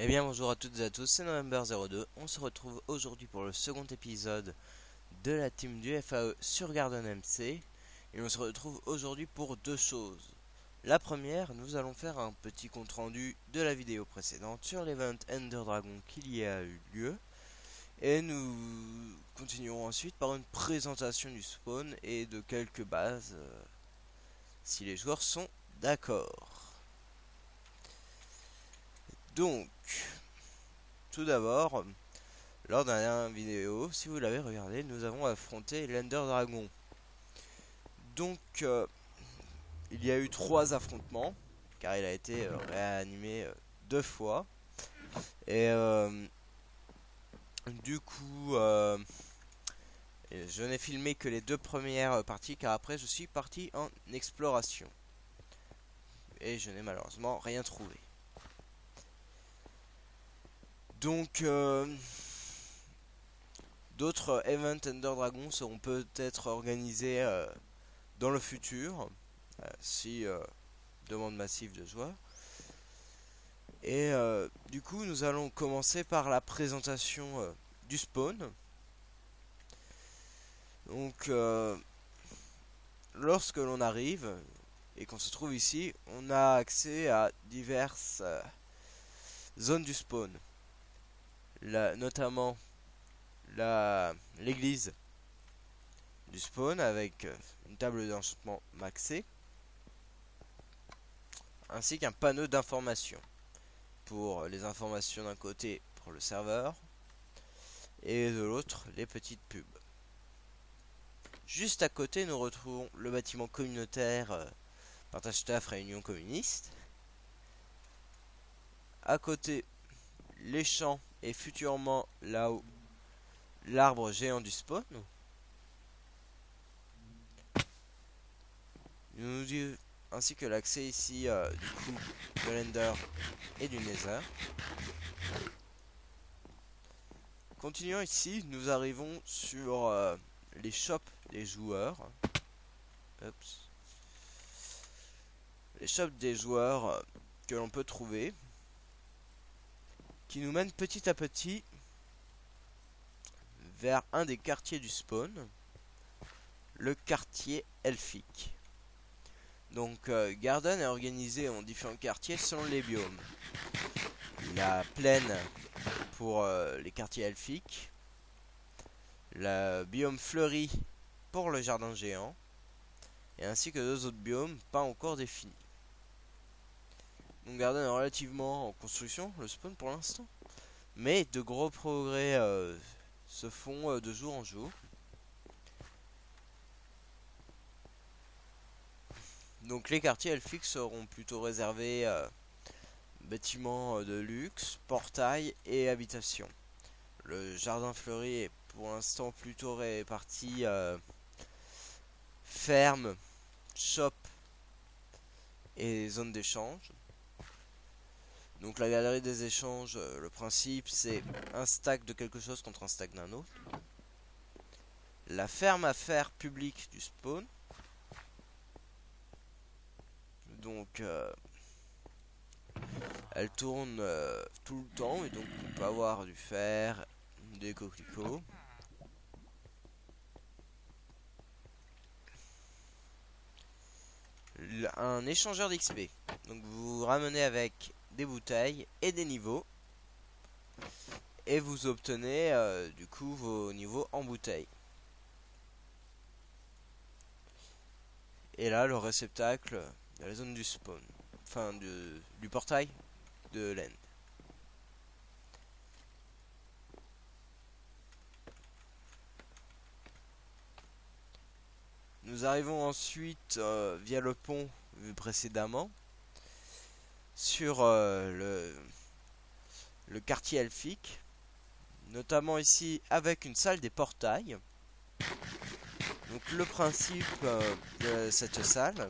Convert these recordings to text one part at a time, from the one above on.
Eh bien bonjour à toutes et à tous, c'est November02. On se retrouve aujourd'hui pour le second épisode de la team du FAE sur Garden MC. Et on se retrouve aujourd'hui pour deux choses. La première, nous allons faire un petit compte rendu de la vidéo précédente sur l'event Ender Dragon qu'il y a eu lieu. Et nous continuerons ensuite par une présentation du spawn et de quelques bases si les joueurs sont d'accord. Donc, tout d'abord, lors de la dernière vidéo, si vous l'avez regardé, nous avons affronté l'Ender Dragon. Donc, il y a eu 3 affrontements, car il a été réanimé 2 fois. Et du coup, je n'ai filmé que les 2 premières parties, car après je suis parti en exploration. Et je n'ai malheureusement rien trouvé. Donc, d'autres events Ender Dragon seront peut-être organisés dans le futur, si demande massive de joueurs. Et du coup, nous allons commencer par la présentation du spawn. Donc, lorsque l'on arrive et qu'on se trouve ici, on a accès à diverses zones du spawn. Notamment l'église du spawn avec une table d'enchantement maxée, ainsi qu'un panneau d'information pour les informations d'un côté pour le serveur et de l'autre les petites pubs. Juste à côté, nous retrouvons le bâtiment communautaire Partage Staff Réunion Communiste. À côté, les champs et futurement là-haut l'arbre géant du spawn. Ainsi que l'accès ici du coup de l'Ender et du Nether. Continuons ici, nous arrivons sur les shops des joueurs. Oups. Les shops des joueurs que l'on peut trouver, qui nous mènent petit à petit vers un des quartiers du spawn, le quartier elfique. Donc Garden est organisé en différents quartiers selon les biomes. La plaine pour les quartiers elfiques, le biome fleuri pour le jardin géant, et ainsi que 2 autres biomes pas encore définis. Donc Garden est relativement en construction, le spawn pour l'instant, mais de gros progrès se font de jour en jour. Donc les quartiers elfiques seront plutôt réservés bâtiments de luxe, portails et habitations. Le jardin fleuri est pour l'instant plutôt réparti ferme, shop et zone d'échange. Donc la galerie des échanges, le principe c'est un stack de quelque chose contre un stack d'un autre. La ferme à faire publique du spawn. Donc elle tourne tout le temps et donc on peut avoir du fer, des coquelicots. Un échangeur d'XP. Donc vous ramenez avec des bouteilles et des niveaux. Et vous obtenez du coup vos niveaux en bouteille. Et là le réceptacle de la zone du spawn. Enfin du portail de l'end. Nous arrivons ensuite via le pont vu précédemment sur le quartier elfique, notamment ici avec une salle des portails. Donc le principe de cette salle,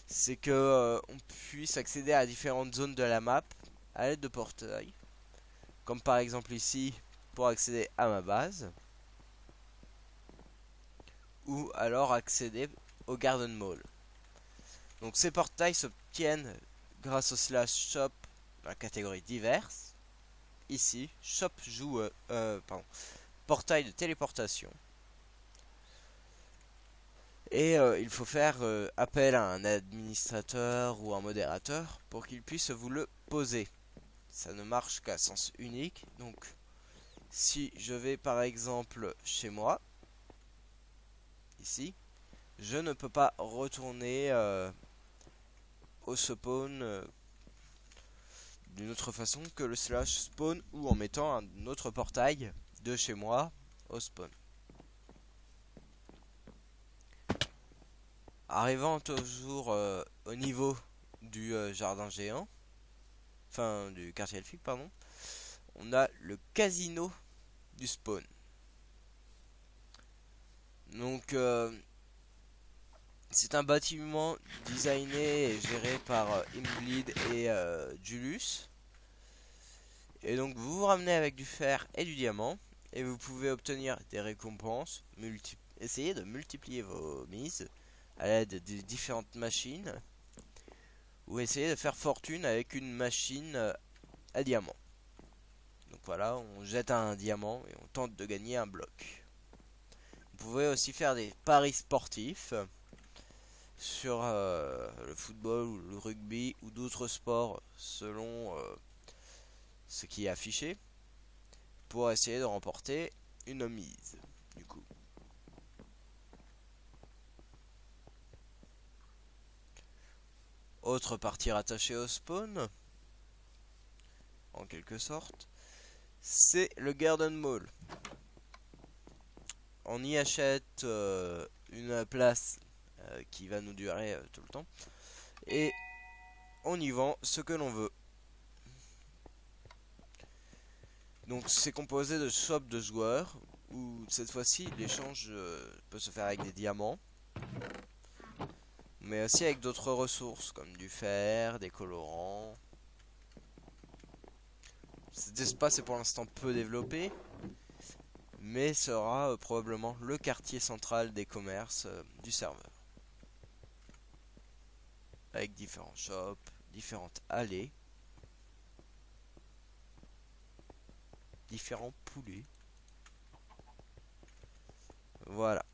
c'est que on puisse accéder à différentes zones de la map à l'aide de portails, comme par exemple ici pour accéder à ma base, ou alors accéder au Garden Mall. Donc ces portails s'obtiennent grâce au slash shop dans la catégorie diverses. Ici, shop joueur, portail de téléportation. Et il faut faire appel à un administrateur ou un modérateur pour qu'il puisse vous le poser. Ça ne marche qu'à sens unique. Donc, si je vais par exemple chez moi, ici, je ne peux pas retourner au spawn d'une autre façon que le slash spawn ou en mettant un autre portail de chez moi au spawn. Arrivant toujours au niveau du jardin géant, enfin du quartier elfique pardon, on a le casino du spawn. Donc c'est un bâtiment designé et géré par Imblid et Julius. Et donc vous vous ramenez avec du fer et du diamant et vous pouvez obtenir des récompenses, essayer de multiplier vos mises à l'aide de différentes machines ou essayer de faire fortune avec une machine à diamant. Donc voilà, on jette un diamant et on tente de gagner un bloc. Vous pouvez aussi faire des paris sportifs sur le football ou le rugby ou d'autres sports selon ce qui est affiché pour essayer de remporter une mise du coup. Autre partie rattachée au spawn, en quelque sorte, c'est le Garden Mall. On y achète une place qui va nous durer tout le temps et on y vend ce que l'on veut. Donc c'est composé de shops de joueurs où cette fois-ci l'échange peut se faire avec des diamants, mais aussi avec d'autres ressources comme du fer, des colorants. Cet espace est pour l'instant peu développé, mais sera probablement le quartier central des commerces du serveur. Avec différents shops, différentes allées, différents poulets. Voilà.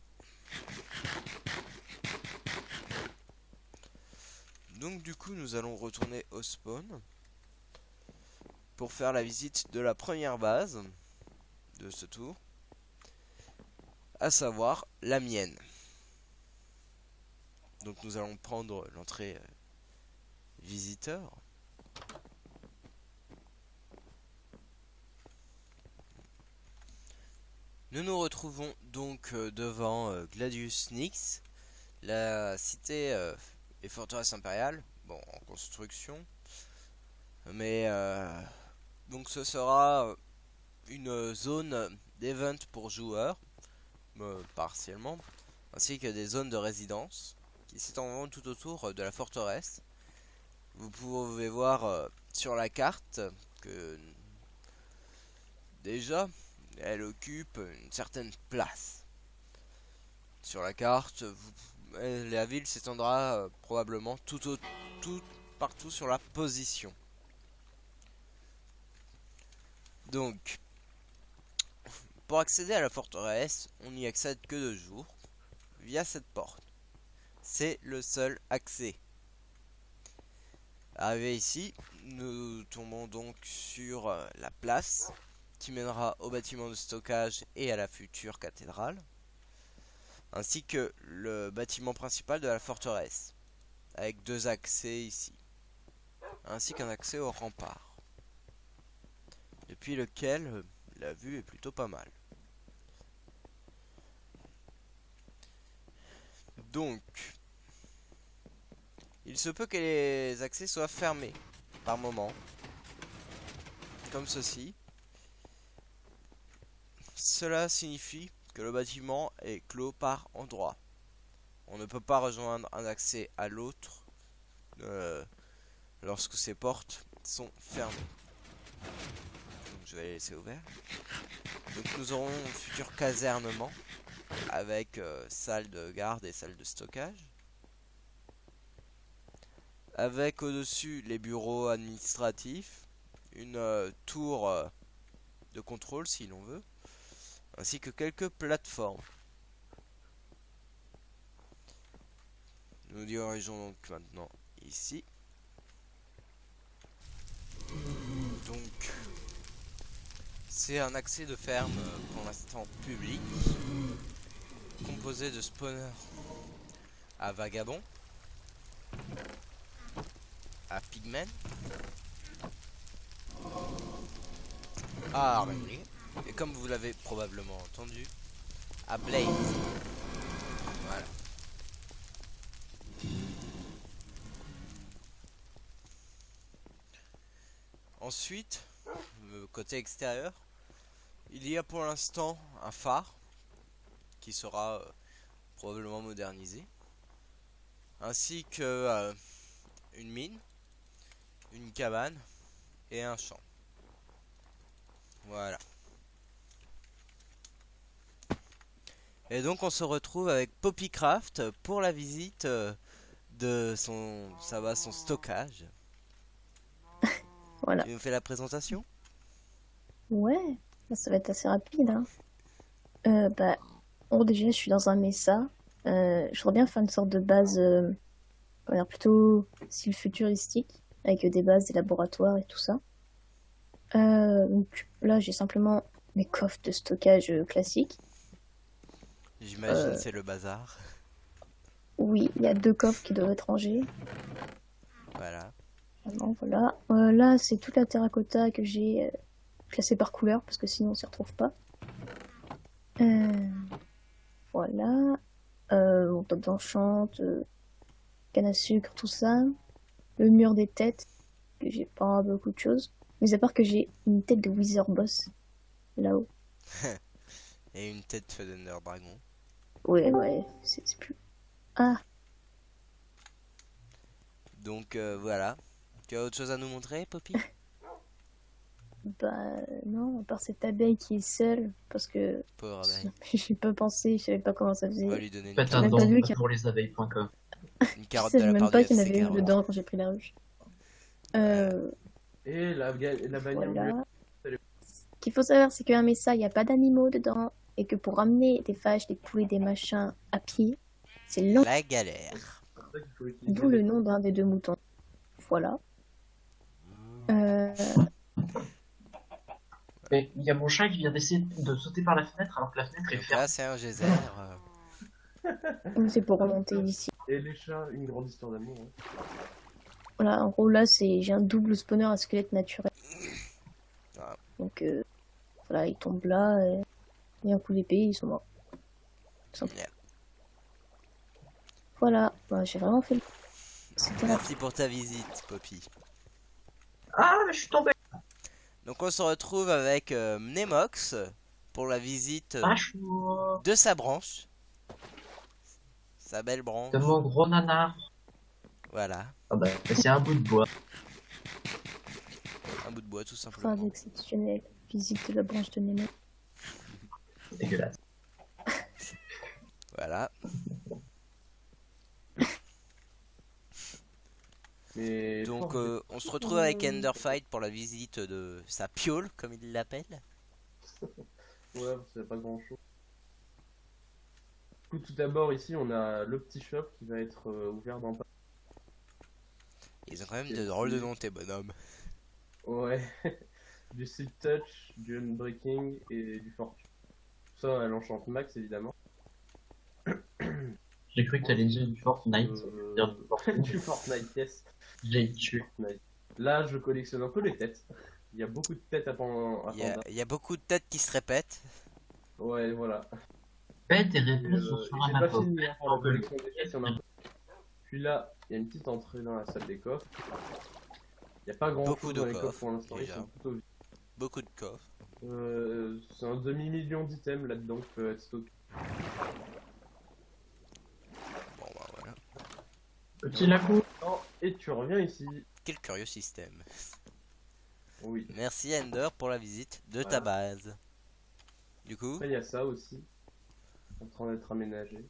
Donc du coup nous allons retourner au spawn pour faire la visite de la première base de ce tour, à savoir la mienne. Donc nous allons prendre l'entrée visiteur. Nous nous retrouvons donc devant Gladius Nyx, la cité et forteresse impériale, bon en construction, mais donc ce sera une zone d'event pour joueurs, partiellement, ainsi que des zones de résidence qui s'étendront tout autour de la forteresse. Vous pouvez voir sur la carte que déjà elle occupe une certaine place. Sur la carte, la ville s'étendra probablement tout partout sur la position. Donc, pour accéder à la forteresse, on n'y accède que de jour, via cette porte. C'est le seul accès. Arrivé ici, nous tombons donc sur la place qui mènera au bâtiment de stockage et à la future cathédrale, ainsi que le bâtiment principal de la forteresse, avec deux accès ici, ainsi qu'un accès au rempart, depuis lequel la vue est plutôt pas mal. Donc, il se peut que les accès soient fermés par moment, comme ceci. Cela signifie que le bâtiment est clos par endroit. On ne peut pas rejoindre un accès à l'autre lorsque ces portes sont fermées. Donc je vais les laisser ouverts. Donc nous aurons un futur casernement avec salle de garde et salle de stockage. Avec au-dessus les bureaux administratifs une tour de contrôle si l'on veut, ainsi que quelques plateformes. Nous dirigeons donc maintenant ici. Donc c'est un accès de ferme pour l'instant public, composé de spawners à vagabonds, à pigmen, à araignée, et comme vous l'avez probablement entendu, à blaze. Voilà. Ensuite, côté extérieur, il y a pour l'instant un phare qui sera probablement modernisé, ainsi que une mine, une cabane et un champ. Voilà. Et donc on se retrouve avec Poppycraft pour la visite de son stockage. Voilà. Tu nous fais la présentation? Ouais, ça va être assez rapide, hein. Bah, bon, déjà, je suis dans un mesa. Je voudrais bien faire une sorte de base, on va dire plutôt style futuristique, avec des bases, des laboratoires et tout ça. Donc là, j'ai simplement mes coffres de stockage classiques. J'imagine c'est le bazar. Oui, il y a 2 coffres qui doivent être rangés. Voilà. Vraiment, voilà. Là, c'est toute la terracotta que j'ai classée par couleur, parce que sinon, on s'y retrouve pas. Voilà. Mon top d'enchante, canne à sucre, tout ça. Le mur des têtes, que j'ai pas beaucoup de choses. Mais à part que j'ai une tête de Wither Boss, là-haut. Et une tête de Thunder Dragon. Ouais, c'est plus... Ah, Donc voilà. Tu as autre chose à nous montrer, Poppy? bah non, à part cette abeille qui est seule, parce que Pauvre abeille. j'ai pas pensé, je savais pas comment ça On va faisait. lui donner une Faites J'ai un même carotte. pas don vu qu'il y pour lesabeilles.com. Une Je carotte sais de la même part pas du qu'il y en FC avait une Carotte. dedans quand j'ai pris la ruche. Et la bannière bleue. Voilà. Ce qu'il faut savoir, c'est qu'un mesa, il n'y a pas d'animaux dedans, et que pour ramener des vaches, des poulets, des machins à pied, c'est long. La galère. C'est pour ça qu'il faut utiliser D'où le des- nom d'un des 2 moutons. Voilà. Mais il y a mon chat qui vient d'essayer de sauter par la fenêtre alors que la fenêtre est Donc fermée. là c'est un geyser. C'est pour remonter ici. Et les chats, une grande histoire d'amour. Hein. Voilà, en gros, là, j'ai un double spawner à squelette naturel. Ah. Donc, voilà, ils tombent là, et un coup d'épée, ils sont morts. Simple. Yeah. Voilà, bah, j'ai vraiment fait le... C'était rapide. Merci pour ta visite, Poppy. Ah, mais je suis tombé. Donc on se retrouve avec Mnemox pour la visite Ah, je suis mort. de sa branche. Sa belle branche. De mon gros nanar. Voilà. Ah bah, c'est un bout de bois. Un bout de bois tout Phrase simplement. exceptionnelle. Visite de la branche de Nemo. C'est dégueulasse. Voilà. Mais Donc fort, on se retrouve avec Enderfight pour la visite de sa piole, comme il l'appelle. ouais, c'est pas grand chose. Du coup, tout d'abord, ici, on a le petit shop qui va être ouvert dans pas. Ils ont quand même de drôles de noms, tes bonhommes. Ouais. Du Silk Touch, du Unbreaking et du Fortune. Tout ça à l'enchant max, évidemment. J'ai cru que t'allais dire du Fortnite. Dire du Fortnite. Du Fortnite, yes. J'ai tué. Là, je collectionne un peu les têtes. Il y a beaucoup de têtes à Panda. Il y a beaucoup de têtes qui se répètent. Ouais, voilà. Pète et Et, réponse sont sur j'ai un pas mapot. fini hein, pour la collection des têtes, il y en a un peu. Puis là, il y a une petite entrée dans la salle des coffres. Il n'y a pas grand Beaucoup chose de dans les coffres, coffres pour l'instant, ils déjà. sont plutôt vides. Beaucoup de coffres. C'est un demi-million d'items là-dedans qui peuvent être stockés. Bon bah voilà. Petit lacou. Et tu reviens ici. Quel curieux système. Oui. Merci Ender pour la visite de ta base. Du coup, Après, il y a ça aussi. En train d'être aménagé.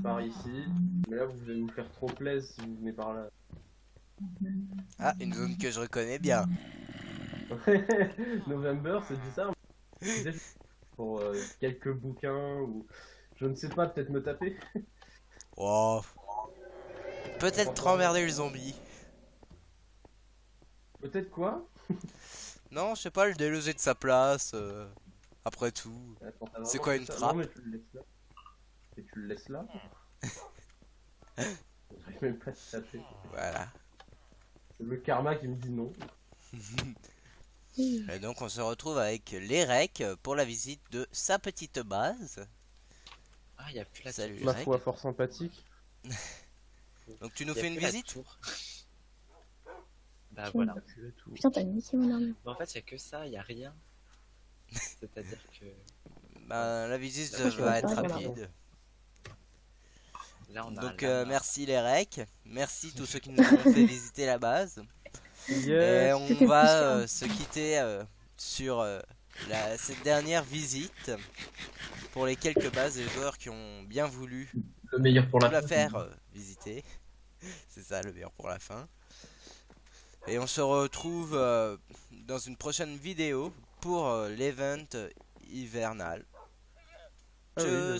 Par ici. Mais là, vous allez vous faire trop plaisir si vous venez par là. Ah, une zone que je reconnais bien. November, c'est bizarre. Mais pour quelques bouquins ou je ne sais pas, peut-être me taper. Oh. Peut-être emmerder le zombie. Peut-être quoi? Non, je sais pas, le déloger de sa place. Après tout. Attends, t'as C'est vraiment quoi fait une ça? trappe? Non, mais tu le laisses là. Et tu le laisses là? J'arrive même pas à te taper. Voilà. C'est le karma qui me dit non. Et donc on se retrouve avec l'Erec pour la visite de sa petite base. Ah, il y a plus la Salut, tour. Ma Greg. foi, fort sympathique. Donc tu nous Y a fais une plus la visite? tour. Bah Ok. voilà. Tu es tout. Putain, t'as niqué mon arme. Mais en fait, il y a que ça, il y a rien. C'est-à-dire que Bah, la visite Pourquoi je va vois être pas, voilà. rapide. là, on a Donc un lama. merci les recs, merci tous ceux qui nous ont fait visiter la base. Et Yes! on C'était le va plus cher. se quitter sur cette dernière visite pour les quelques bases et joueurs qui ont bien voulu Le meilleur pour nous la la fin. faire visiter. C'est ça le meilleur pour la fin. Et on se retrouve dans une prochaine vidéo pour l'event hivernal. Ah oui, Tchuss.